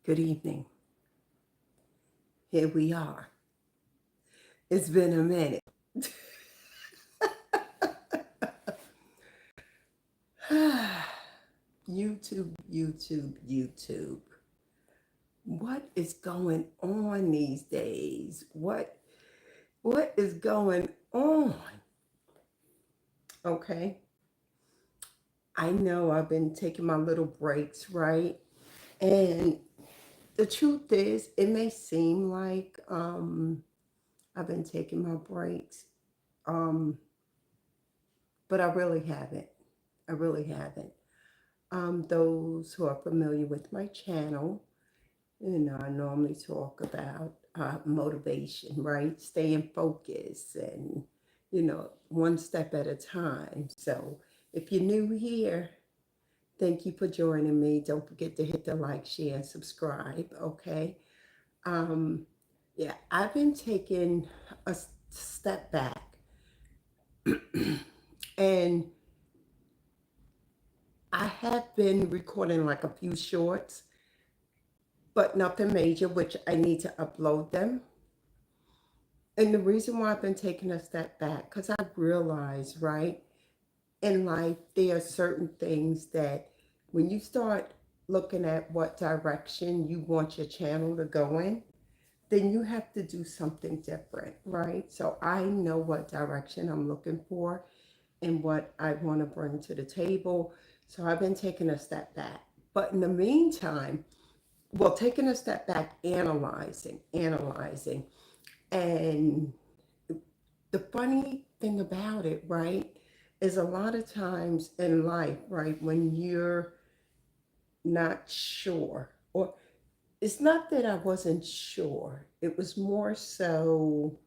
Good evening. Here we are. It's been a minute. YouTube, YouTube, YouTube. What is going on these days? What is going on? Okay. I know I've been taking my little breaks, right? And the truth is, it may seem like I've been taking my breaks, um, but I really haven't. I really haven't. Those who are familiar with my channel, I normally talk about motivation, right? Staying focused and, one step at a time. So if you're new here, thank you for joining me. Don't forget to hit the like, share, and subscribe, okay? Um, yeah, I've been taking a step back and I have been recording like a few shorts but nothing major, which I need to upload them. And the reason why I've been taking a step back, because I realize, right, in life, there are certain things that when you start looking at what direction you want your channel to go in, then you have to do something different, right? So I know what direction I'm looking for and what I want to bring to the table. So I've been taking a step back. But in the meantime, well, taking a step back, analyzing. And the funny thing about it, right, is a lot of times in life, right, when you're not sure, or it's not that I wasn't sure, it was more so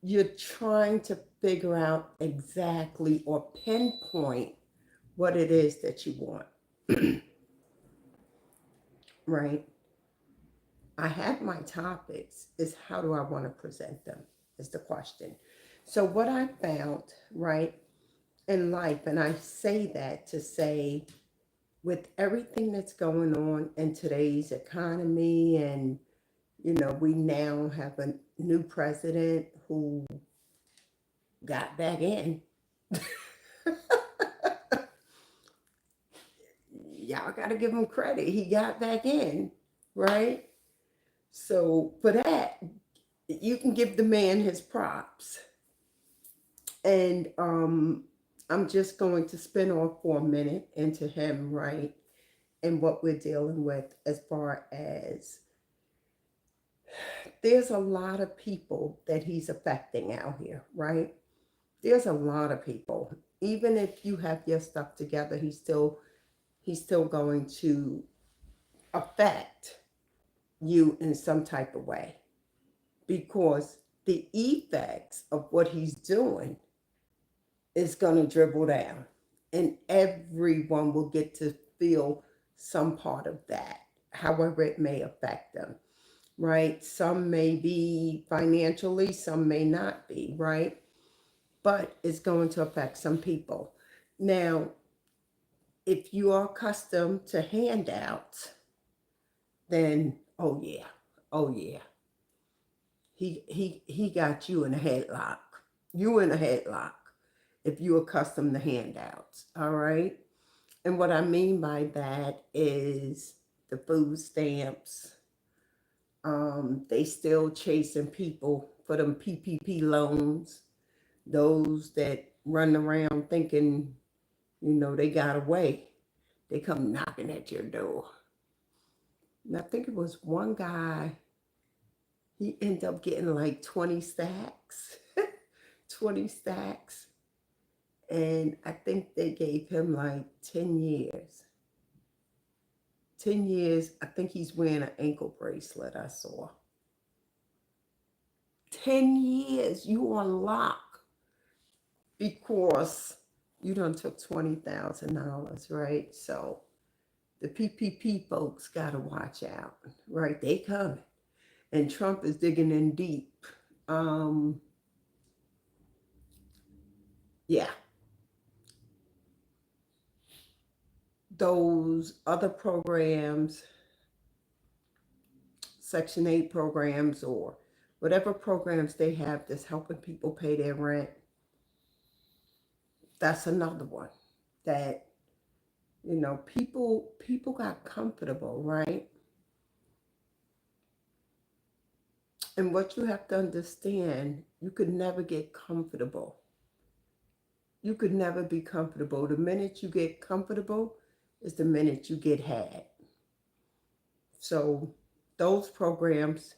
you're trying to figure out exactly or pinpoint what it is that you want, right? I have my topics, is how do I want to present them is the question. So what I found, right, in life, and I say that to say with everything that's going on in today's economy and we now have a new president who got back in. Y'all got to give him credit. He got back in, right? So for that, you can give the man his props. And I'm just going to spin off for a minute into him, right? And what we're dealing with as far as there's a lot of people that he's affecting out here, right? There's a lot of people. Even if you have your stuff together, he's still going to affect you in some type of way because the effects of what he's doing is going to dribble down and everyone will get to feel some part of that, however it may affect them, right? Some may be financially, some may not be, right? But it's going to affect some people. Now, if you are accustomed to handouts, then oh yeah, oh yeah, he got you in a headlock. You in a headlock if you accustomed to handouts. All right. And what I mean by that is the food stamps. They still chasing people for them PPP loans. Those that run around thinking, they got away. They come knocking at your door. And I think it was one guy, he ended up getting like 20 stacks. 20 stacks. And I think they gave him like 10 years. 10 years. I think he's wearing an ankle bracelet, I saw. 10 years you on lock because you done took $20,000, right? So the PPP folks got to watch out, right? They coming. And Trump is digging in deep. Um, yeah, those other programs, Section 8 programs or whatever programs they have that's helping people pay their rent. That's another one that, people got comfortable, right? And what you have to understand, you could never get comfortable. You could never be comfortable. The minute you get comfortable is the minute you get had. So those programs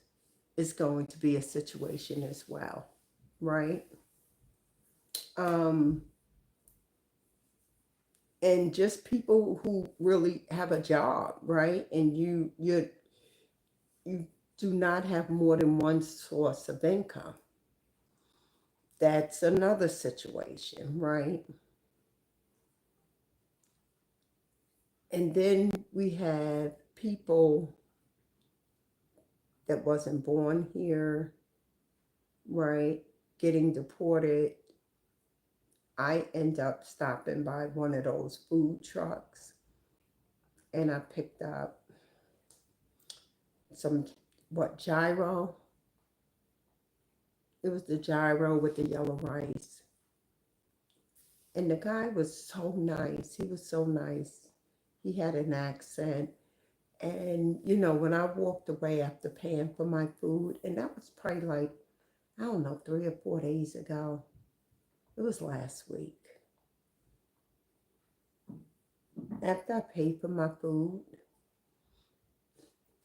is going to be a situation as well, right? Um, and just people who really have a job, right? And you do not have more than one source of income. That's another situation, right? And then we have people that wasn't born here, right? Getting deported. I end up stopping by one of those food trucks and I picked up some, what, gyro? It was the gyro with the yellow rice. And the guy was so nice. He was so nice. He had an accent. And, when I walked away after paying for my food, and that was probably like, I don't know, 3 or 4 days ago. It was last week. After I paid for my food,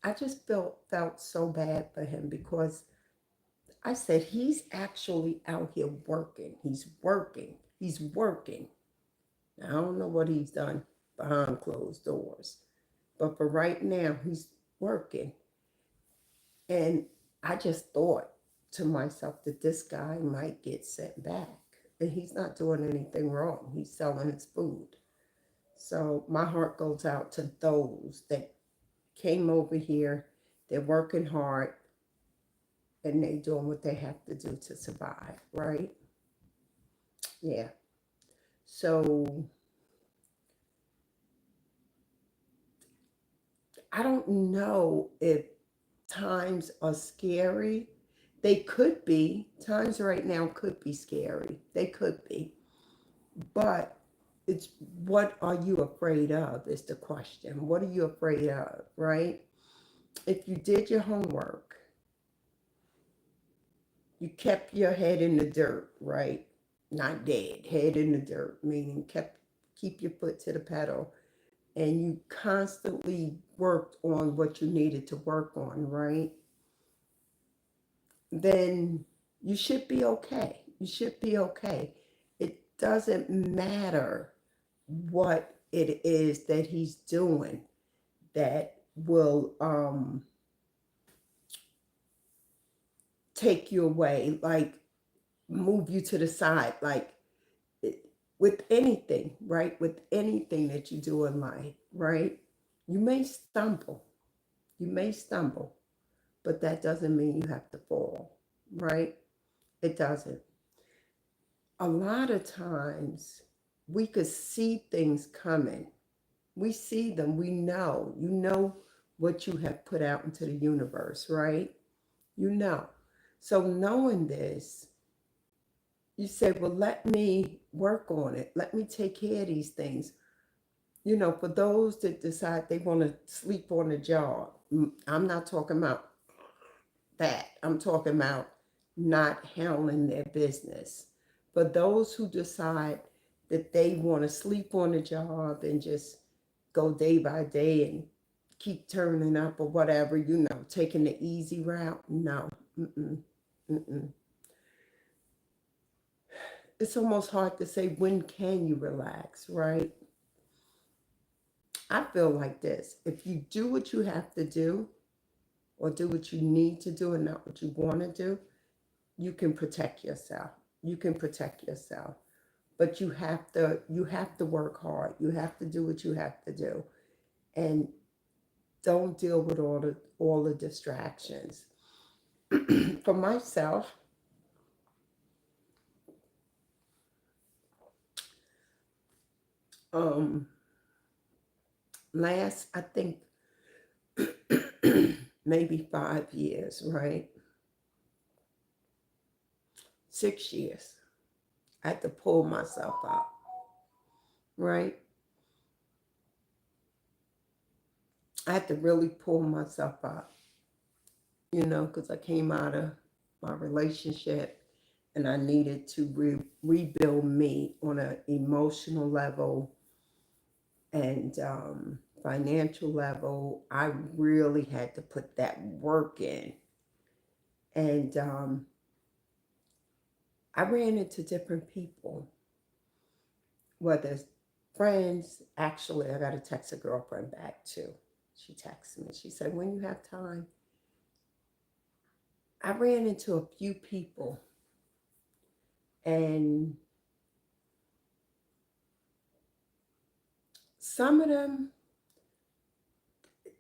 I just felt so bad for him because I said, he's actually out here working. He's working. He's working. Now, I don't know what he's done behind closed doors, but for right now, he's working. And I just thought to myself that this guy might get sent back. And he's not doing anything wrong. He's selling his food. So my heart goes out to those that came over here. They're working hard and they doing what they have to do to survive, right? Yeah. So I don't know if times are scary. They could be. Times right now could be scary. They could be. But it's, what are you afraid of is the question. What are you afraid of, right? If you did your homework, you kept your head in the dirt, right? Not dead, head in the dirt, meaning keep your foot to the pedal, and you constantly worked on what you needed to work on, right? Then you should be okay. You should be okay. It doesn't matter what it is that he's doing that will take you away, like move you to the side, like with anything, right? With anything that you do in life, right? You may stumble. You may stumble, but that doesn't mean you have to fall, right? It doesn't. A lot of times we could see things coming. We see them, we know. You know what you have put out into the universe, right? You know. So knowing this, you say, well, let me work on it. Let me take care of these things. For those that decide they want to sleep on the job, I'm not talking about that. I'm talking about not handling their business. For those who decide that they want to sleep on the job and just go day by day and keep turning up or whatever, taking the easy route, no. Mm-mm. Mm-mm. It's almost hard to say, when can you relax, right? I feel like this. If you do what you have to do or do what you need to do and not what you want to do, you can protect yourself. You can protect yourself. But you have to work hard. You have to do what you have to do. And don't deal with all the distractions. For myself, um, I think maybe 5 years, right? 6 years. I had to pull myself up, right? I had to really pull myself up, because I came out of my relationship and I needed to rebuild me on an emotional level and financial level. I really had to put that work in. And I ran into different people, whether it's friends. Actually, I got to text a girlfriend back too. She texted me. She said, when you have time, I ran into a few people, and some of them,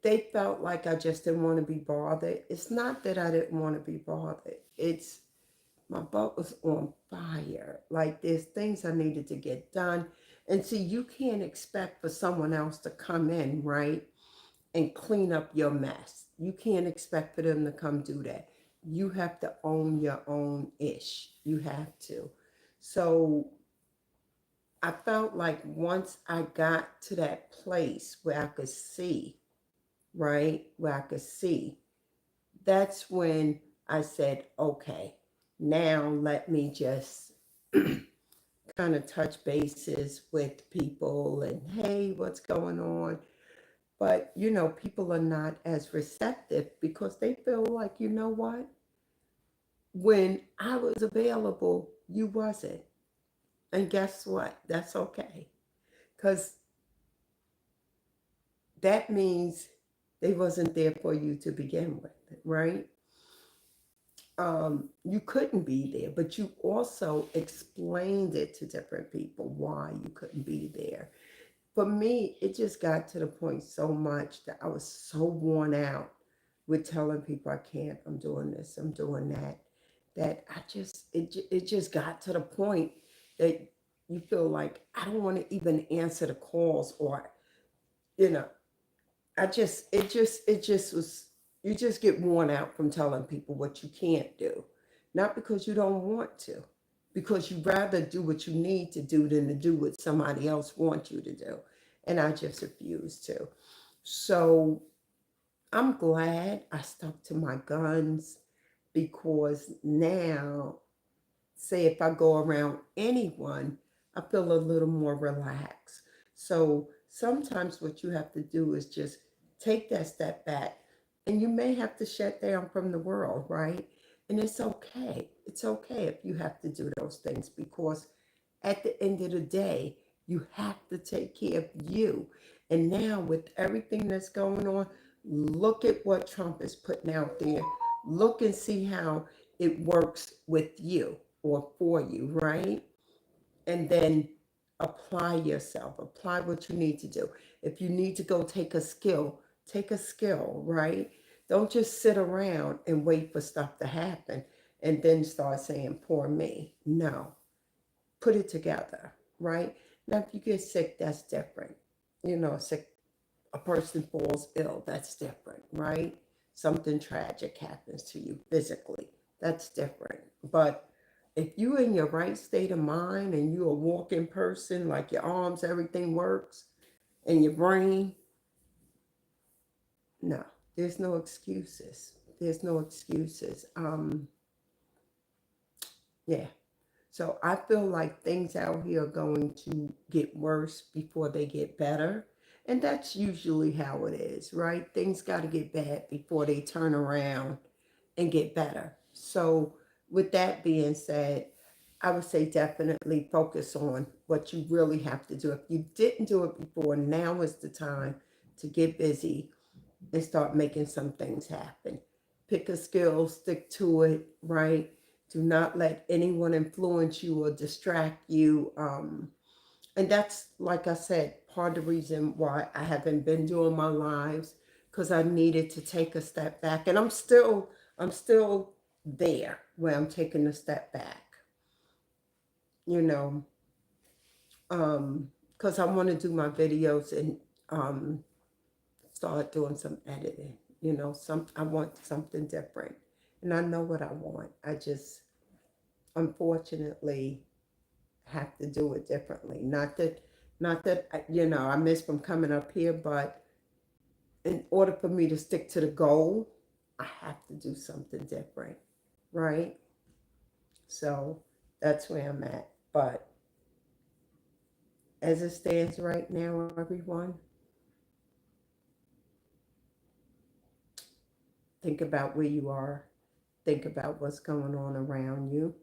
they felt like I just didn't want to be bothered. It's not that I didn't want to be bothered. It's my butt was on fire. Like there's things I needed to get done. And see, you can't expect for someone else to come in, right, and clean up your mess. You can't expect for them to come do that. You have to own your own ish. You have to. So I felt like once I got to that place where I could see, right, where I could see, that's when I said, okay, now let me just kind of touch bases with people and, hey, what's going on? But, people are not as receptive because they feel like, you know what? When I was available, you wasn't. And guess what? That's okay. Because that means they wasn't there for you to begin with, right? You couldn't be there, but you also explained it to different people why you couldn't be there. For me, it just got to the point so much that I was so worn out with telling people I can't, I'm doing this, I'm doing that, that it just got to the point that you feel like I don't want to even answer the calls, or you know it just was, you just get worn out from telling people what you can't do. Not because you don't want to, because you rather do what you need to do than to do what somebody else wants you to do. And I just refuse to. So I'm glad I stuck to my guns, because now, say if I go around anyone, I feel a little more relaxed. So sometimes what you have to do is just take that step back, and you may have to shut down from the world, right? And it's okay. It's okay if you have to do those things, because at the end of the day, you have to take care of you. And now, with everything that's going on, look at what Trump is putting out there. Look and see how it works with you or for you, right? And then apply yourself, apply what you need to do. If you need to go take a skill, right? Don't just sit around and wait for stuff to happen and then start saying, poor me. No, put it together, right? Now, if you get sick, that's different. Sick, a person falls ill, that's different, right? Something tragic happens to you physically, that's different. But if you're in your right state of mind and you're a walking person, like your arms, everything works, and your brain, no, there's no excuses. There's no excuses. Yeah. So I feel like things out here are going to get worse before they get better. And that's usually how it is, right? Things got to get bad before they turn around and get better. So, with that being said, I would say definitely focus on what you really have to do. If you didn't do it before, now is the time to get busy and start making some things happen. Pick a skill, stick to it, right? Do not let anyone influence you or distract you. And that's, like I said, part of the reason why I haven't been doing my lives, because I needed to take a step back. And I'm still there where I'm taking a step back, you know, because I want to do my videos and start doing some editing. You know, I want something different. And I know what I want. I just unfortunately have to do it differently. Not that I miss from coming up here, but in order for me to stick to the goal, I have to do something different, right? So that's where I'm at. But as it stands right now, everyone, think about where you are. Think about what's going on around you.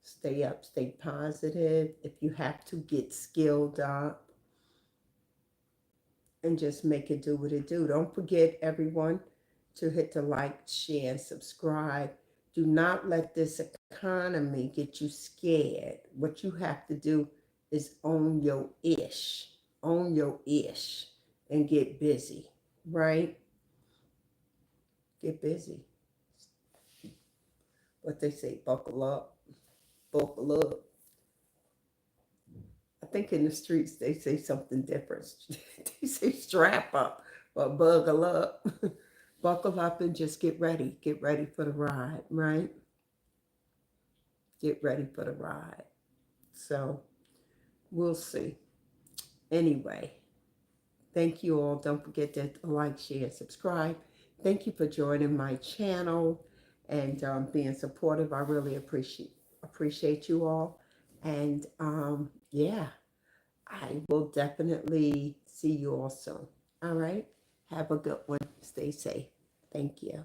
Stay up, stay positive. If you have to, get skilled up and just make it do what it do. Don't forget, everyone, to hit the like, share, and subscribe. Do not let this economy get you scared. What you have to do is own your ish. Own your ish and get busy, right? Get busy. What they say, buckle up, buckle up. I think in the streets they say something different. They say strap up or buckle up. Buckle up and just get ready. Get ready for the ride, right? Get ready for the ride. So we'll see. Anyway, thank you all. Don't forget to like, share, subscribe. Thank you for joining my channel and being supportive. I really appreciate you all. And yeah, I will definitely see you all soon. All right. Have a good one. Stay safe. Thank you.